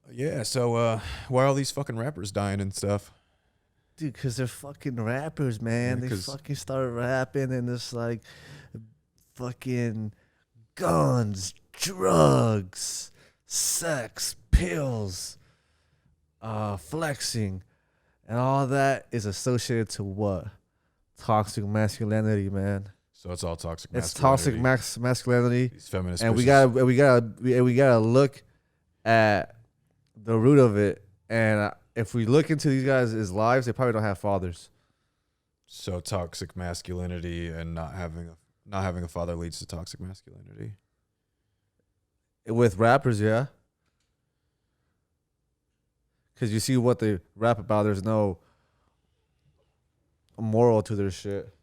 Yeah, so why are all these fucking rappers dying and stuff? Dude, because they're fucking rappers, Yeah, man. They because fucking start rapping and it's like fucking guns, drugs, sex, pills, flexing, and all that is associated to what? Toxic masculinity, man. so it's all toxic It's toxic masculinity. masculinity, These feminist and bitches. we gotta look at the root of it. And if we look into these guys' lives, they probably don't have fathers. So toxic masculinity and not having a father leads to toxic masculinity. With rappers, yeah, because you see what they rap about. There's no moral to their shit.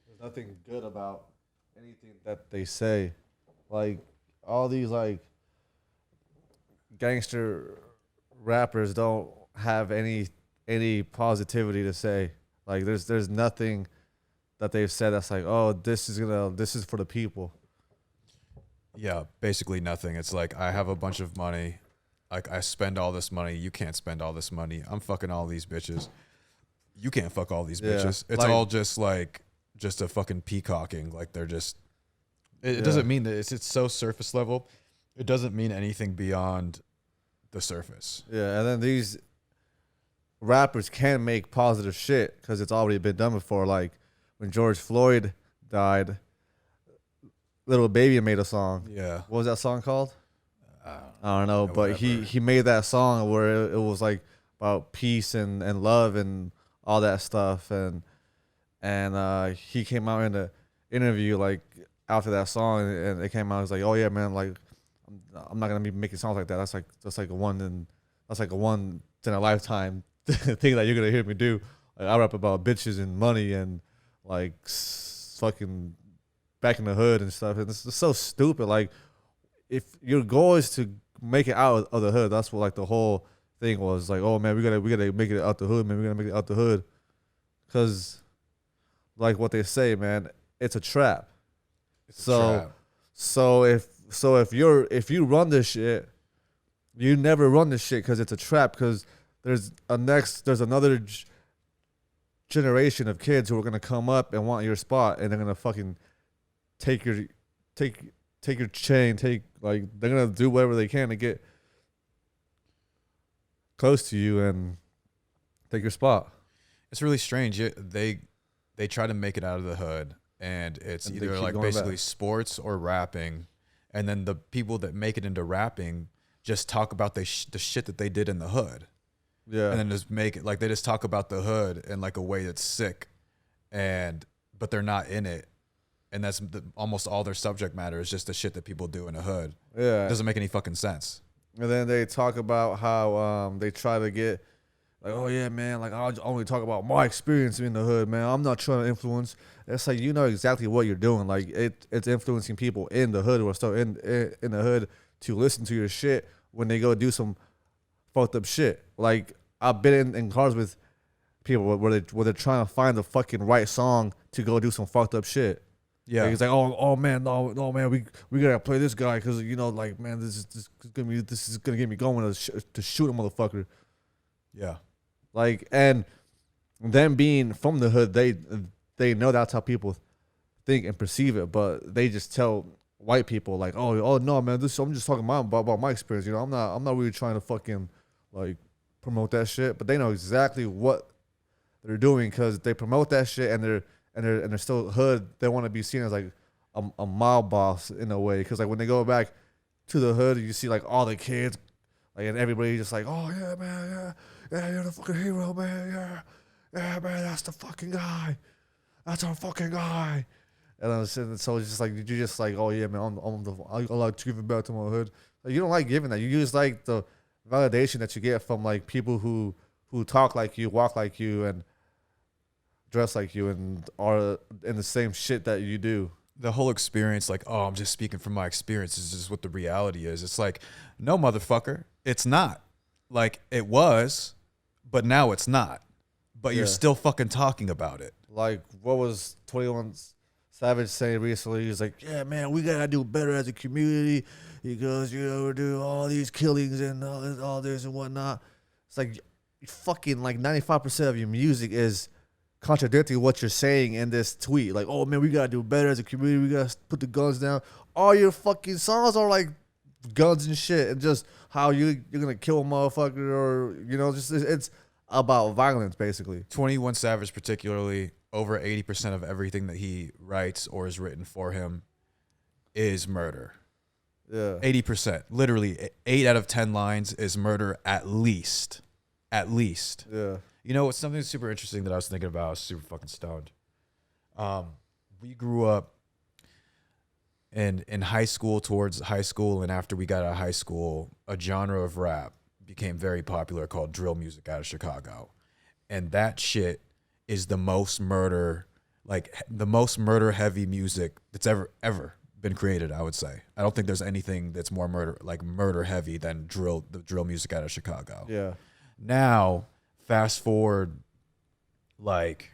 There's nothing good about anything that they say. Like all these like gangster rappers don't have any positivity to say. Like there's nothing that they've said that's like, oh, this is for the people. Yeah, basically nothing. It's like I have a bunch of money. Like I spend all this money. You can't spend all this money. I'm fucking all these bitches. You can't fuck all these Yeah. bitches. It's Like, all just like just a fucking peacocking. Like they're just. It yeah. doesn't mean that it's so surface level. It doesn't mean anything beyond the surface. Yeah, and then these rappers can make positive shit because it's already been done before. Like when George Floyd died, Little Baby made a song. Yeah. What was that song called? Uh, I don't know, but he made that song where it was like about peace and love and all that stuff, and he came out in the interview like after that song, and it came out. It was like, oh yeah, man, like I'm not gonna be making songs like that. That's like a one in a lifetime thing that you're gonna hear me do. Like, I rap about bitches and money and like fucking back in the hood and stuff, and it's so stupid. Like if your goal is to make it out of the hood, that's what like the whole thing was. Like, oh man, we gotta make it out the hood, man. We gotta make it out the hood, cause like what they say, man, it's a trap. it's a So trap. if you run this shit, you never run this shit because it's a trap. Because there's another generation of kids who are gonna come up and want your spot, and they're gonna fucking take your take take your chain, they're gonna do whatever they can to get close to you and take your spot. It's really strange. They try to make it out of the hood, and it's And they either keep like going basically back. sports or rapping, and then the people that make it into rapping just talk about the shit that they did in the hood, Yeah, and then just make it like they just talk about the hood in like a way that's sick, but they're not in it, and that's almost all their subject matter is just the shit that people do in the hood. It yeah. doesn't make any fucking sense. And then they talk about how they try to get like, oh yeah, man, like I'll only talk about my experience in the hood, man. I'm not trying to influence. It's like you know exactly what you're doing. Like it's influencing people in the hood or still in the hood to listen to your shit when they go do some fucked up shit. Like I've been in cars with people where they're trying to find the fucking right song to go do some fucked up shit. Yeah, Like, it's like, oh man, no man, we gotta play this guy because you know, like, man, this is gonna get me going to shoot a motherfucker. yeah. Like, and them being from the hood, they know that's how people think and perceive it, but they just tell white people like, oh no, man, I'm just talking about my experience. You know, I'm not really trying to fucking like promote that shit, but they know exactly what they're doing because they promote that shit and they're still hood. They want to be seen as like a mob boss in a way because like when they go back to the hood, you see like all the kids, like and everybody just like, oh yeah, man, yeah, you're the fucking hero, man, yeah, man, that's the fucking guy, that's our fucking guy. And I was sitting, so it's just like you just like, oh yeah, man, I like to give it back to my hood. Like, you don't like giving that. You just like the validation that you get from like people who talk like you, walk like you, and dress like you, and are in the same shit that you do. The whole experience, like, oh, I'm just speaking from my experience, is just what the reality is. It's like, no, motherfucker, it's not. Like, it was, but now it's not. But you're Yeah. still fucking talking about it. Like what was 21 Savage saying recently, he's like, yeah, man, we gotta do better as a community because we're doing all these killings and all this and whatnot. It's like fucking like 95% of your music is contradicting what you're saying in this tweet. Like, oh man, we gotta do better as a community. We gotta put the guns down. All your fucking songs are like guns and shit, and just how you're gonna kill a motherfucker, or just it's about violence basically. 21 Savage, particularly, over 80% of everything that he writes or is written for him is murder. Yeah, 80%, literally 8 out of 10 lines is murder at least. At least. Yeah. You know, it's something super interesting that I was thinking about. I was super fucking stoned. We grew up in high school, towards high school, and after we got out of high school, a genre of rap became very popular called drill music out of Chicago. And that shit is the most murder, like the most murder heavy music that's ever been created, I would say. I don't think there's anything that's more murder heavy than the drill music out of Chicago. Yeah. Now, fast forward like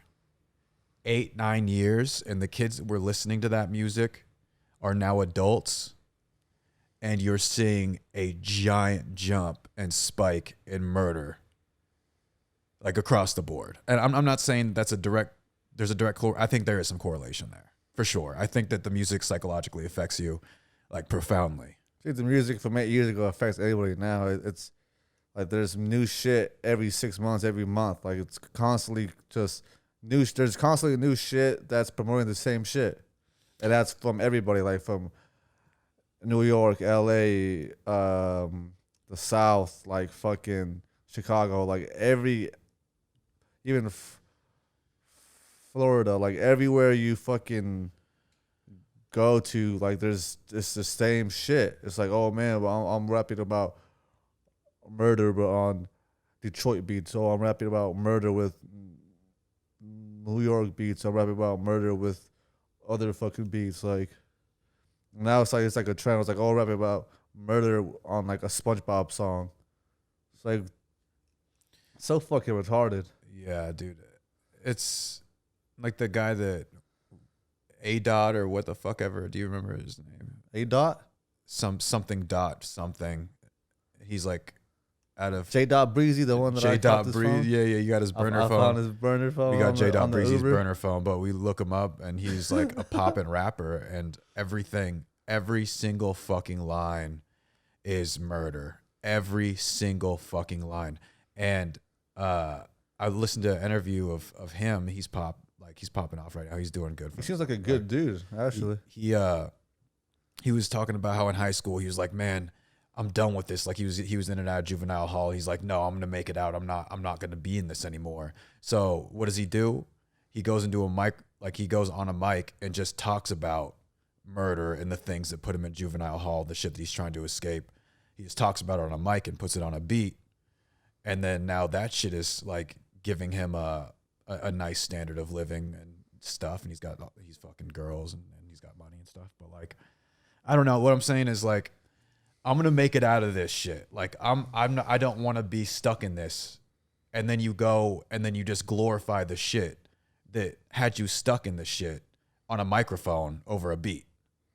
8-9 years, and the kids that were listening to that music are now adults, and you're seeing a giant jump and spike in murder, like across the board. And I'm not saying there's a direct I think there is some correlation there for sure. I think that the music psychologically affects you like profoundly. I think the music from 8 years ago affects anybody now. It's like there's new shit every 6 months, every month. Like it's constantly just new. There's constantly new shit that's promoting the same shit, and that's from everybody. Like from New York, L.A., the South, like fucking Chicago, like even Florida, like everywhere you fucking go to, like it's the same shit. It's like, oh man, well, I'm rapping about murder, but on Detroit beats. Oh, I'm rapping about murder with New York beats. I'm rapping about murder with other fucking beats. Like now it's like a trend. It's like, oh, I'm rapping about murder on like a SpongeBob song. It's like so fucking retarded. Yeah, dude. It's like the guy that A-Dot or what the fuck ever. Do you remember his name? A-Dot? Something dot something. He's like out of J. Breezy, the one that I got this phone? Yeah, you got his burner I phone. found his burner phone. We got J. Breezy's Uber. burner phone, but we look him up and he's like a poppin' rapper, and every single fucking line is murder. Every single fucking line. And I listened to an interview of him. He's popping off right now. He's doing good. He seems like a good dude, actually. He was talking about how in high school he was like, man, I'm done with this. Like he was in and out of juvenile hall. He's like, no, I'm gonna make it out. I'm not gonna be in this anymore. So what does he do? He goes into a mic, like he goes on a mic and just talks about murder and the things that put him in juvenile hall, the shit that he's trying to escape. He just talks about it on a mic and puts it on a beat. And then now that shit is like giving him a nice standard of living and stuff. And he's fucking girls and he's got money and stuff. But like, I don't know. What I'm saying is like, I'm going to make it out of this shit. Like I don't want to be stuck in this. And then you go and then you just glorify the shit that had you stuck in the shit on a microphone over a beat.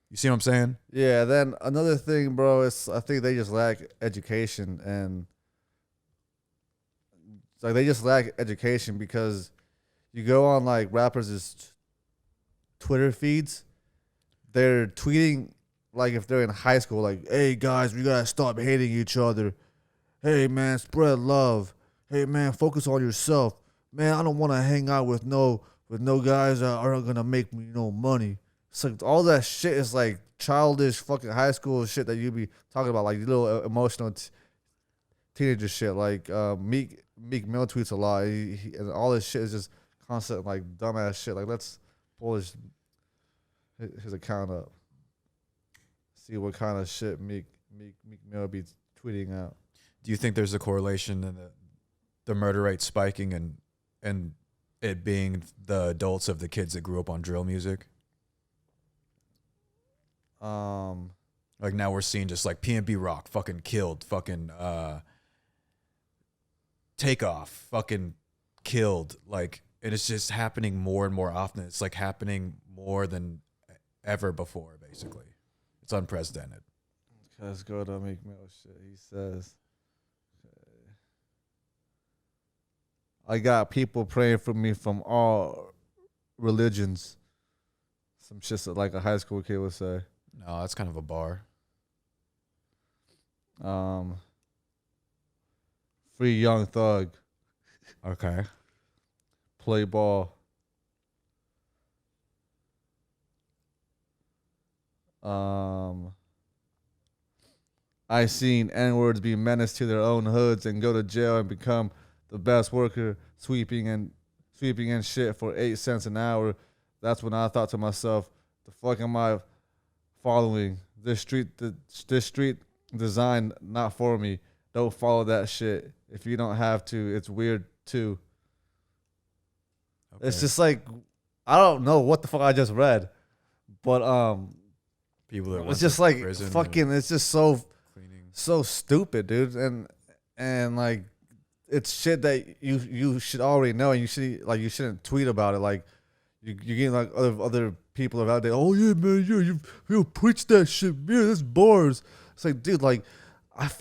You see what I'm saying? Yeah. Then another thing, bro, is I think they just lack education, and it's like they just lack education because you go on like rappers' Twitter feeds, they're tweeting like if they're in high school, like, hey guys, we gotta stop hating each other. Hey man, spread love. Hey man, focus on yourself. Man, I don't want to hang out with no guys that aren't gonna make me no money. It's like all that shit is like childish fucking high school shit that you be talking about, like little emotional teenager shit. Like Meek Mill tweets a lot, and all this shit is just constant like dumbass shit. Like let's pull his account up, see what kind of shit Meek Mill be tweeting out. Do you think there's a correlation in the murder rate spiking and it being the adults of the kids that grew up on drill music? Like now we're seeing just like PnB Rock fucking killed, fucking Takeoff fucking killed, like, and it's just happening more and more often. It's like happening more than ever before. Basically, it's unprecedented. Let's go to Meek Mill shit. He says, I got people praying for me from all religions. Some shit that like a high school kid would say. No, that's kind of a bar. Free Young Thug. Okay. Play ball. I seen N-words be menace to their own hoods and go to jail and become the best worker sweeping and shit for 8 cents an hour. That's when I thought to myself, the fuck am I following? This street design not for me. Don't follow that shit. If you don't have to, it's weird too. Okay. It's just like, I don't know what the fuck I just read, but people that it's just like fucking. It's just so stupid, dude, and like it's shit that you should already know, and you shouldn't tweet about it. Like you're getting like other people are out there. Oh yeah, man, you preach that shit, man. That's bars. It's like, dude, like I've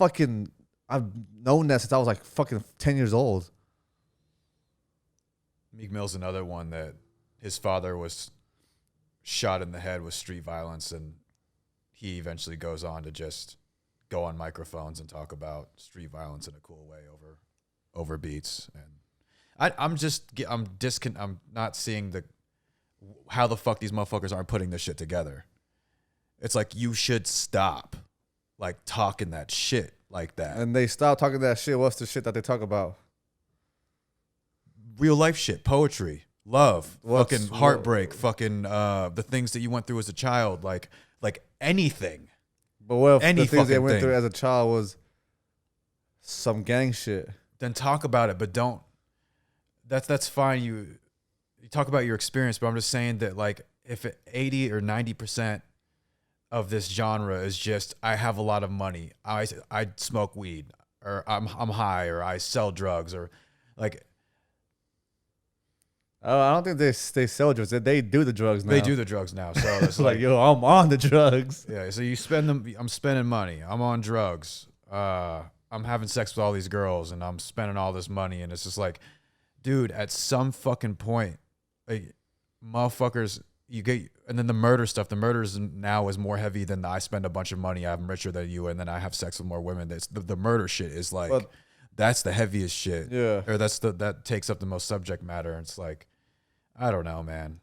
known that since I was like fucking 10 years old. Meek Mill's another one that his father was shot in the head with street violence, and he eventually goes on to just go on microphones and talk about street violence in a cool way over beats. And I'm not seeing how the fuck these motherfuckers aren't putting this shit together. It's like, you should stop like talking that shit like that. And they stop talking that shit. What's the shit that they talk about? Real life shit, poetry, love, fucking heartbreak, fucking the things that you went through as a child, like anything. But what if the things they went through as a child was some gang shit? Then talk about it, but don't. That's fine. You talk about your experience, but I'm just saying that, like, if 80 or 90% of this genre is just, I have a lot of money, I smoke weed, or I'm high, or I sell drugs, or like. I don't think they sell drugs. They do the drugs now. They do the drugs now. So it's like, yo, I'm on the drugs. Yeah. So you spend them. I'm spending money. I'm on drugs. I'm having sex with all these girls, and I'm spending all this money. And it's just like, dude, at some fucking point, like, motherfuckers, you get, and then the murder stuff. The murders now is more heavy than I spend a bunch of money. I'm richer than you, and then I have sex with more women. That's the murder shit is like, that's the heaviest shit. Yeah. Or that takes up the most subject matter. And it's like, I don't know, man.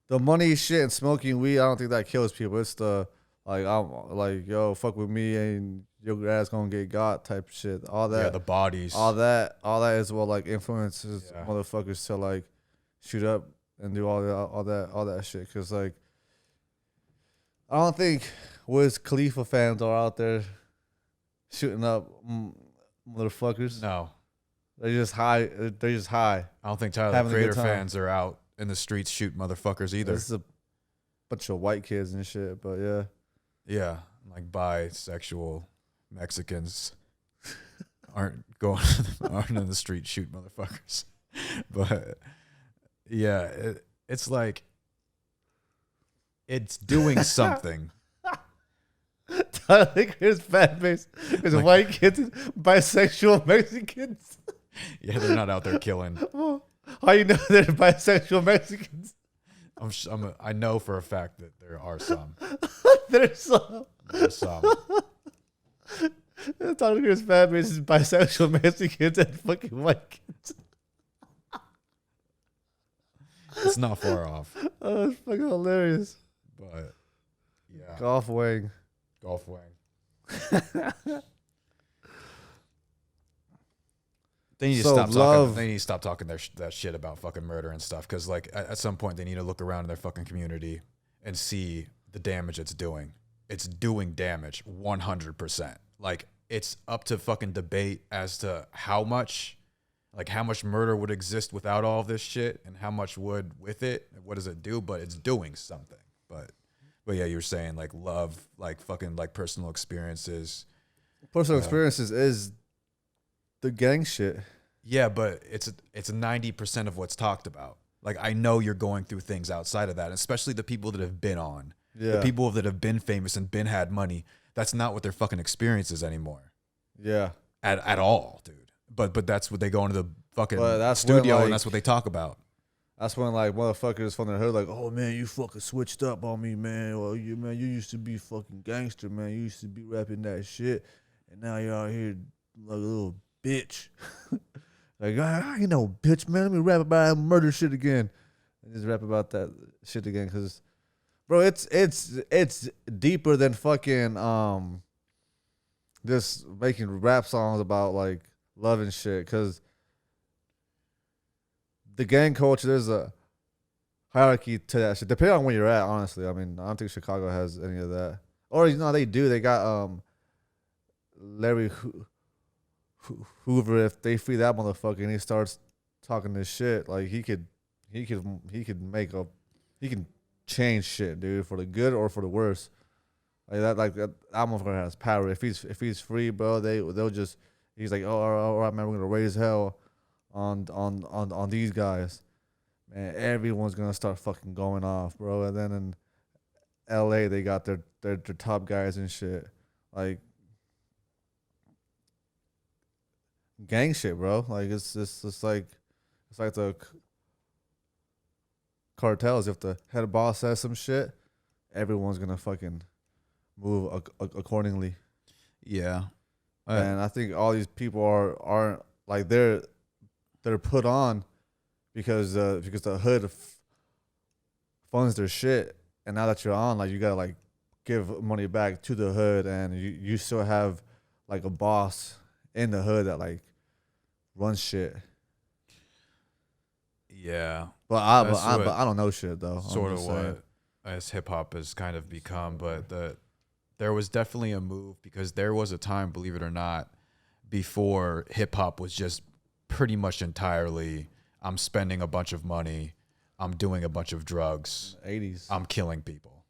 The money shit and smoking weed, I don't think that kills people. It's the, like, I'm like, yo, fuck with me and your ass gonna get got type shit. All that. Yeah, the bodies. All that is what like influences motherfuckers to like shoot up and do all that shit. Cause like, I don't think Wiz Khalifa fans are out there shooting up motherfuckers. No. They're just high. I don't think Tyler the Creator fans are out in the streets shooting motherfuckers either. This is a bunch of white kids and shit, but yeah. Yeah, like bisexual Mexicans aren't in the street shooting motherfuckers. But yeah, it's like, it's doing something. Tyler the Creator's fan base is like, white kids and bisexual Mexicans. Yeah, they're not out there killing. How you know they're bisexual Mexicans? I know for a fact that there are some. There's some. Tyler the Creator's fan base is bisexual Mexicans and fucking white kids. It's not far off. Oh, it's fucking hilarious. But yeah. Golf wang. They need to stop talking. They need to stop talking that shit about fucking murder and stuff. Because like at some point they need to look around in their fucking community and see the damage it's doing. It's doing damage 100%. Like, it's up to fucking debate as to how much murder would exist without all of this shit, and how much would with it. What does it do? But it's doing something. But yeah, you're saying like love, like fucking like personal experiences. Personal experiences is the gang shit. Yeah, but it's 90% of what's talked about. Like, I know you're going through things outside of that, especially the people that have been on. Yeah. The people that have been famous and been had money, that's not what their fucking experience is anymore. Yeah. At all, dude. But that's what they go into the fucking that's studio when, and that's what they talk about. That's when like motherfuckers from their hood like, oh man, you fucking switched up on me, man. Well, you used to be fucking gangster, man. You used to be rapping that shit, and now you're out here like a little bitch. Like I ain't no bitch, man. Let me rap about that murder shit again. And just rap about that shit again, cause, bro, it's deeper than fucking just making rap songs about like love and shit, cause the gang culture, there's a hierarchy to that shit. Depending on where you're at, honestly. I mean, I don't think Chicago has any of that. Or they do. They got Larry Hoover. If they free that motherfucker and he starts talking this shit, like he can change shit, dude, for the good or for the worse. Like that motherfucker has power. If he's free, bro, they'll just, he's like, oh, all right, man, we're gonna raise hell on these guys, man. Everyone's gonna start fucking going off, bro. And then in LA they got their top guys and shit, like gang shit, bro. Like it's like the cartels. If the head boss says some shit, everyone's gonna fucking move accordingly. Yeah. And I think all these people aren't like they're put on because the hood funds their shit, and now that you're on, like you gotta like give money back to the hood, and you still have like a boss in the hood that like runs shit. Yeah. But I don't know shit though. Sort of what as hip hop has kind of become, but there was definitely a move, because there was a time, believe it or not, before hip hop was just pretty much entirely, I'm spending a bunch of money, I'm doing a bunch of drugs, 80s, I'm killing people.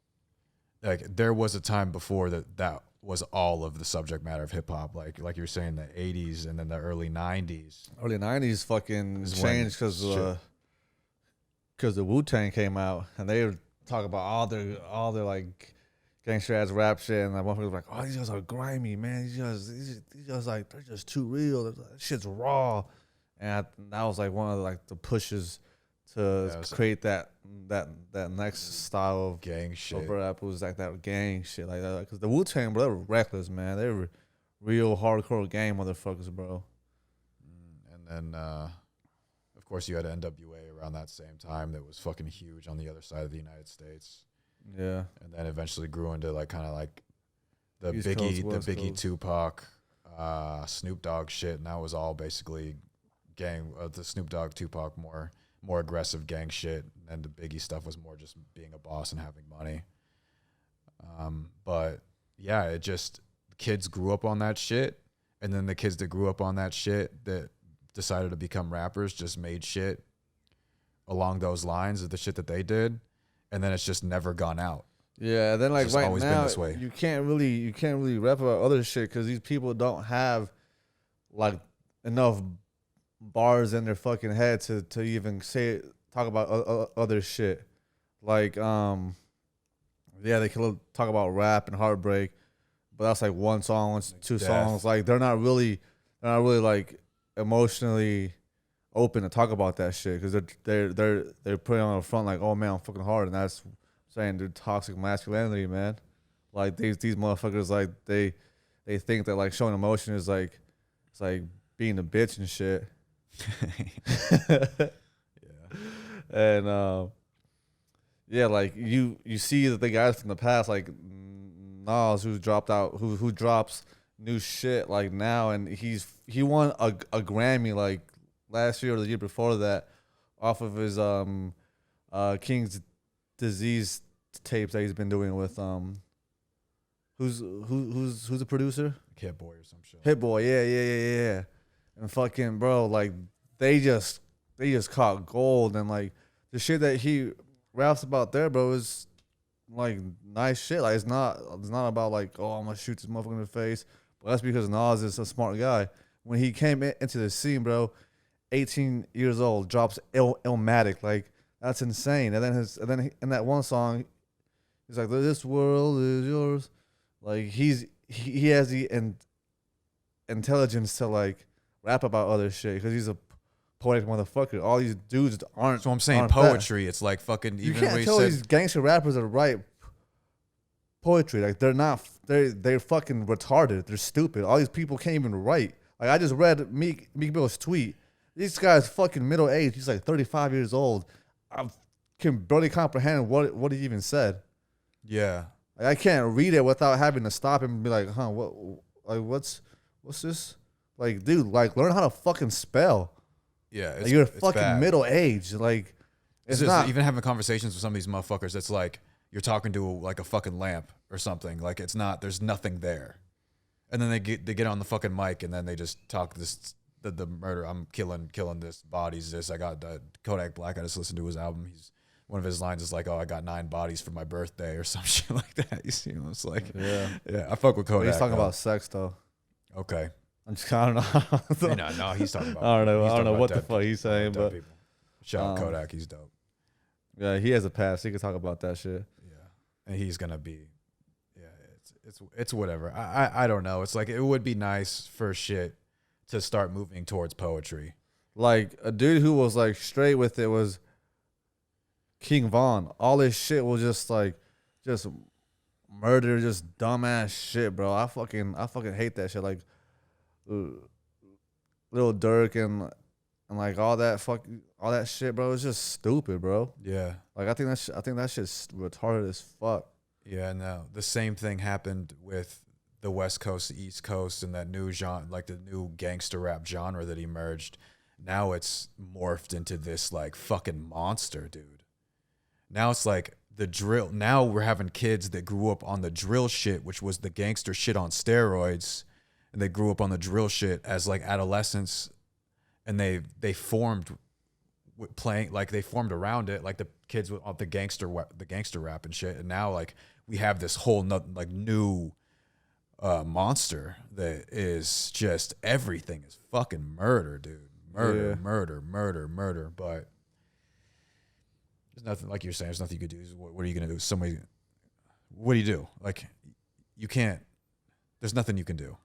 Like there was a time before that was all of the subject matter of hip hop. Like you were saying, the 80s and then the early 90s. Early 90s fucking changed because the Wu-Tang came out, and they were talking about all their like gangster ass rap shit, and like motherfuckers were like, oh, these guys are grimy, man. These guys like, they're just too real. That shit's raw. And that was like one of the pushes to create that next style of gang shit. Of rap. It was like that gang shit, like that. Because the Wu-Tang, bro, they were reckless, man. They were real hardcore gang motherfuckers, bro. And then, of course, you had NWA around that same time that was fucking huge on the other side of the United States. Yeah. And then eventually grew into like kind of like the East Biggie, Coast, the Biggie Coast. Tupac, Snoop Dogg shit, and that was all basically gang. The Snoop Dogg Tupac more aggressive gang shit, and the Biggie stuff was more just being a boss and having money. But yeah, it just, kids grew up on that shit, and then the kids that grew up on that shit that decided to become rappers just made shit along those lines of the shit that they did, and then it's just never gone out. Yeah, then like It's right always now, been this way. you can't really rap about other shit because these people don't have like enough bars in their fucking head to even talk about other shit. Like yeah, they can talk about rap and heartbreak, but that's like one song, Like two death. songs. Like they're not really like emotionally open to talk about that shit because they're putting on the front like, oh man, I'm fucking hard, and that's saying they're toxic masculinity, man. Like these motherfuckers, like they think that like showing emotion is like, it's like being a bitch and shit. Yeah. And yeah, like you see that the guys from the past, like Nas, who's dropped out, who drops new shit like now, and he won a Grammy like last year or the year before that off of his King's Disease tapes that he's been doing with who's the producer? Hit Boy or some shit. Hit Boy, yeah. And fucking bro, like they just caught gold, and like the shit that he raps about there, bro, is like nice shit. Like it's not about like, oh, I'm gonna shoot this motherfucker in the face. But that's because Nas is a smart guy. When he came into the scene, bro, 18 years old, drops Illmatic, like that's insane. And then in that one song, He's like, this world is yours. Like he has the intelligence to like rap about other shit because he's a poetic motherfucker. All these dudes aren't. So I'm saying aren't that. poetry. It's like fucking. You Even can't when he tell said, these gangster rappers are write poetry. Like they're not. They're fucking retarded. They're stupid. All these people can't even write. Like I just read Meek Mill's tweet. This guy's fucking middle aged. He's like 35 years old. I can barely comprehend what he even said. yeah, Like I can't read it without having to stop him and be like, huh, what's this? Like, dude, like learn how to fucking spell. yeah. Like, you're it's fucking bad. middle aged. Like it's It's just not even having conversations with some of these motherfuckers. It's like you're talking to like a fucking lamp or something. Like it's not. There's nothing there. And then they get on the fucking mic and then they just talk the murder. I'm killing this bodies. This I got Kodak Black. I just listened to his album. One of his lines is like, "Oh, I got 9 bodies for my birthday" or some shit like that. You see, it's like, yeah. I fuck with But Kodak. he's talking though. about sex though. Okay. I don't know. No, he's talking about. I don't know. he's I don't talking know about what the dead fuck he's saying, dead but people. Shout out Kodak. He's dope. yeah, he has a past. He can talk about that shit. Yeah, and he's gonna be. Yeah, it's whatever. I don't know. It's like it would be nice for shit to start moving towards poetry. Like a dude who was like straight with it was King Von. All this shit was just murder, just dumbass shit, bro. I fucking hate that shit. Like Lil Durk and like all that shit, bro. It's just stupid, bro. Yeah. Like I think that shit's retarded as fuck. Yeah, no. The same thing happened with the West Coast, the East Coast, and that new genre, like the new gangster rap genre that emerged. Now it's morphed into this like fucking monster, dude. Now it's like the drill. Now we're having kids that grew up on the drill shit, which was the gangster shit on steroids, and they grew up on the drill shit as like adolescents, and they formed playing like they formed around it, like the kids with the gangster rap and shit. And now like we have this whole like new monster that is just everything is fucking murder, dude. Murder, Yeah. murder. But there's nothing, like you're saying, there's nothing you could do. What are you gonna do? What do you do? Like you can't. There's nothing you can do.